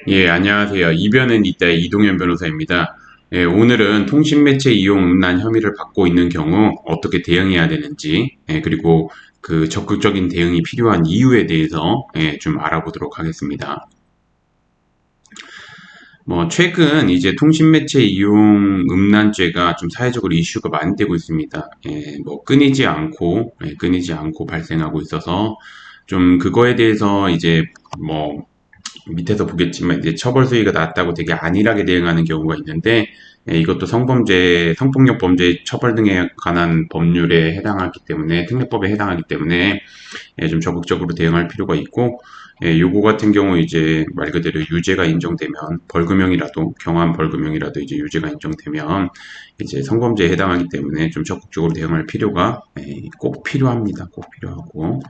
예, 안녕하세요. 이변은 이따의 이동현 변호사입니다. 예, 오늘은 통신매체 이용 음란 혐의를 받고 있는 경우 어떻게 대응해야 되는지, 그리고 그 적극적인 대응이 필요한 이유에 대해서 좀 알아보도록 하겠습니다. 최근 이제 통신매체 이용 음란죄가 좀 사회적으로 이슈가 많이 되고 있습니다. 끊이지 않고 발생하고 있어서 좀 그거에 대해서 이제 뭐 밑에서 보겠지만 이제 처벌 수위가 낮다고 되게 안일하게 대응하는 경우가 있는데 이것도 성범죄, 성폭력 범죄 처벌 등에 관한 법률에 해당하기 때문에 특례법에 해당하기 때문에 좀 적극적으로 대응할 필요가 있고 요거 같은 경우 이제 말 그대로 유죄가 인정되면 벌금형이라도 경한 벌금형이라도 이제 유죄가 인정되면 이제 성범죄에 해당하기 때문에 좀 적극적으로 대응할 필요가 꼭 필요합니다. 꼭 필요하고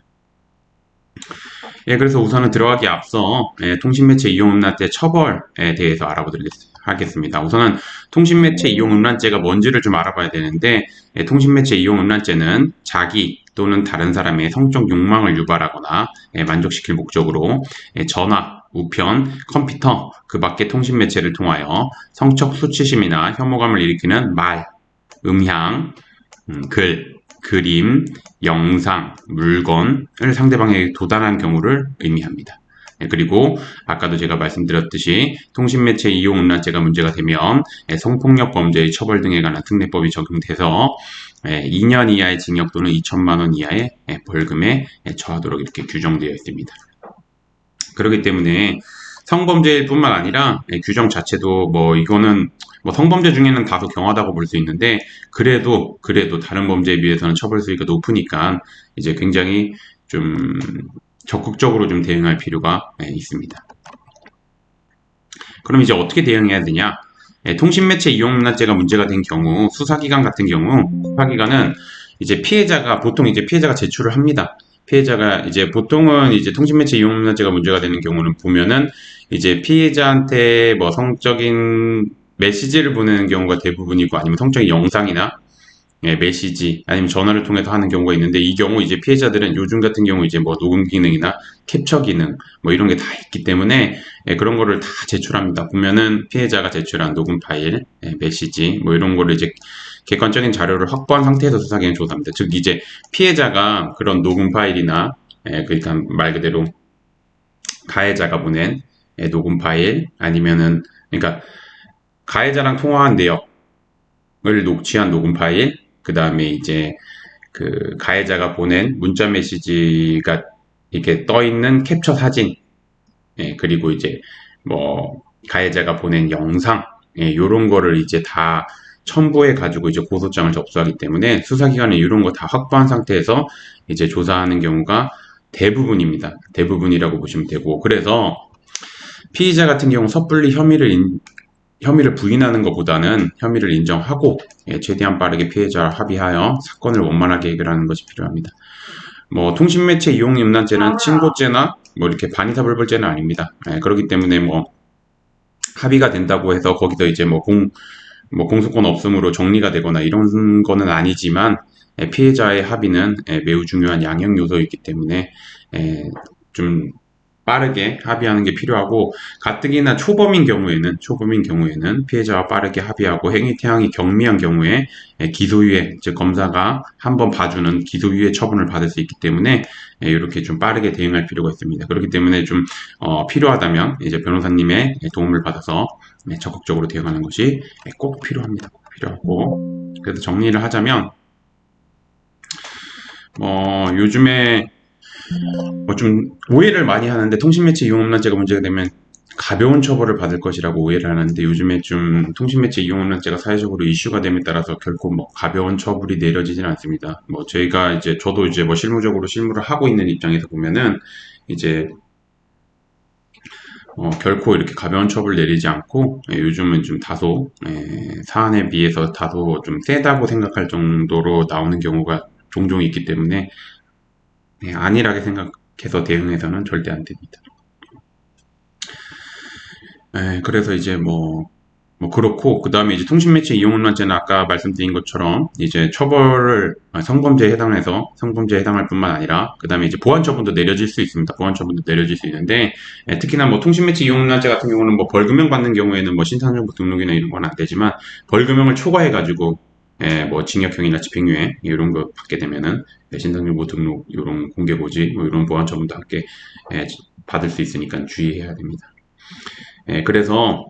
그래서 우선은 들어가기 앞서 통신매체 이용음란죄 처벌에 대해서 알아보도록 하겠습니다. 우선은 통신매체 이용음란죄가 뭔지를 좀 알아봐야 되는데 통신매체 이용음란죄는 자기 또는 다른 사람의 성적 욕망을 유발하거나 만족시킬 목적으로 전화, 우편, 컴퓨터, 그 밖의 통신매체를 통하여 성적 수치심이나 혐오감을 일으키는 말, 음향, 글, 그림, 영상, 물건을 상대방에게 도달한 경우를 의미합니다. 그리고 아까도 제가 말씀드렸듯이 통신매체 이용음란죄가 문제가 되면 성폭력 범죄의 처벌 등에 관한 특례법이 적용돼서 2년 이하의 징역 또는 2천만 원 이하의 벌금에 처하도록 이렇게 규정되어 있습니다. 그렇기 때문에 성범죄뿐만 아니라 규정 자체도 이거는 성범죄 중에는 다소 경하다고 볼 수 있는데 그래도 다른 범죄에 비해서는 처벌 수위가 높으니까 이제 굉장히 좀 적극적으로 좀 대응할 필요가 있습니다. 그럼 이제 어떻게 대응해야 되냐? 통신매체 이용문화죄가 문제가 된 경우 수사기관 같은 경우 수사기관은 이제 보통 이제 피해자가 제출을 합니다. 피해자가 이제 보통은 이제 통신매체 이용문화죄가 문제가 되는 경우는 보면은 이제 피해자한테 성적인 메시지를 보내는 경우가 대부분이고 아니면 성적인 영상이나 메시지 아니면 전화를 통해서 하는 경우가 있는데 이 경우 이제 피해자들은 요즘 같은 경우 이제 녹음 기능이나 캡처 기능 이런 게 다 있기 때문에 그런 거를 다 제출합니다. 보면은 피해자가 제출한 녹음 파일, 메시지 이런 거를 이제 객관적인 자료를 확보한 상태에서 수사기관이 조사합니다. 즉 이제 피해자가 그런 녹음 파일이나 일단 말 그대로 가해자가 보낸 녹음 파일 아니면은 그러니까 가해자랑 통화한 내역을 녹취한 녹음 파일 그 다음에 이제 그 가해자가 보낸 문자 메시지가 이렇게 떠 있는 캡처 사진, 그리고 이제 가해자가 보낸 영상, 요런 거를 이제 다 첨부해 가지고 이제 고소장을 접수하기 때문에 수사기관은 이런 거 다 확보한 상태에서 이제 조사하는 경우가 대부분입니다. 대부분이라고 보시면 되고 그래서 피의자 같은 경우 섣불리 혐의를 부인하는 것보다는 혐의를 인정하고 최대한 빠르게 피해자와 합의하여 사건을 원만하게 해결하는 것이 필요합니다. 통신매체 이용 음란죄는 친고죄나 이렇게 반의사불벌죄는 아닙니다. 그렇기 때문에 합의가 된다고 해서 거기서 이제 공소권 없음으로 정리가 되거나 이런 거는 아니지만 피해자의 합의는 매우 중요한 양형 요소이기 때문에 좀 빠르게 합의하는 게 필요하고 가뜩이나 초범인 경우에는 피해자와 빠르게 합의하고 행위 태양이 경미한 경우에 기소유예 즉 검사가 한번 봐주는 기소유예 처분을 받을 수 있기 때문에 이렇게 좀 빠르게 대응할 필요가 있습니다. 그렇기 때문에 좀 필요하다면 이제 변호사님의 도움을 받아서 적극적으로 대응하는 것이 꼭 필요합니다. 꼭 필요하고 그래서 정리를 하자면 요즘에 좀 오해를 많이 하는데 통신매체 이용음란죄가 문제가 되면 가벼운 처벌을 받을 것이라고 오해를 하는데 요즘에 좀 통신매체 이용음란죄가 사회적으로 이슈가 됨에 따라서 결코 가벼운 처벌이 내려지진 않습니다. 저도 이제 실무적으로 실무를 하고 있는 입장에서 보면은 이제 결코 이렇게 가벼운 처벌 내리지 않고 요즘은 좀 다소 사안에 비해서 다소 좀 세다고 생각할 정도로 나오는 경우가 종종 있기 때문에 안일하게 생각해서 대응해서는 절대 안 됩니다. 그래서 이제 뭐 그렇고 그다음에 이제 통신매체 이용음란죄는 아까 말씀드린 것처럼 이제 처벌을 성범죄에 해당해서 성범죄에 해당할 뿐만 아니라 그다음에 이제 보안 처분도 내려질 수 있습니다. 보안 처분도 내려질 수 있는데 특히나 뭐 통신매체 이용음란죄 같은 경우는 뭐 벌금형 받는 경우에는 뭐 신상정보 등록이나 이런 건 안 되지만 벌금형을 초과해 가지고 뭐 징역형이나 집행유예 이런 거 받게 되면은 신상정보 등록 이런 공개 고지 뭐 이런 보안 처분도 함께 받을 수 있으니까 주의해야 됩니다. 그래서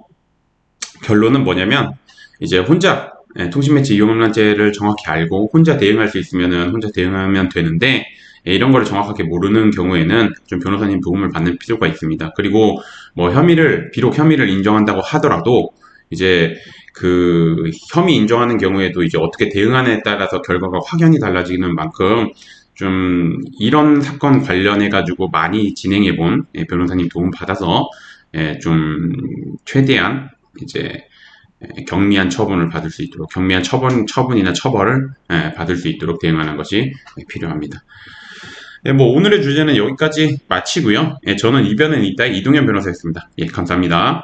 결론은 뭐냐면 이제 혼자 통신매체 이용음란죄를 정확히 알고 혼자 대응할 수 있으면은 혼자 대응하면 되는데 이런 거를 정확하게 모르는 경우에는 좀 변호사님 도움을 받는 필요가 있습니다. 그리고 뭐 비록 혐의를 인정한다고 하더라도 이제 그 혐의 인정하는 경우에도 이제 어떻게 대응하느냐에 따라서 결과가 확연히 달라지는 만큼 좀 이런 사건 관련해 가지고 많이 진행해 본 변호사님 도움 받아서 좀 최대한 이제 경미한 처분을 받을 수 있도록 경미한 처분이나 처벌을 받을 수 있도록 대응하는 것이 필요합니다. 뭐 오늘의 주제는 여기까지 마치고요. 저는 이변은 이따의 이동현 변호사였습니다. 감사합니다.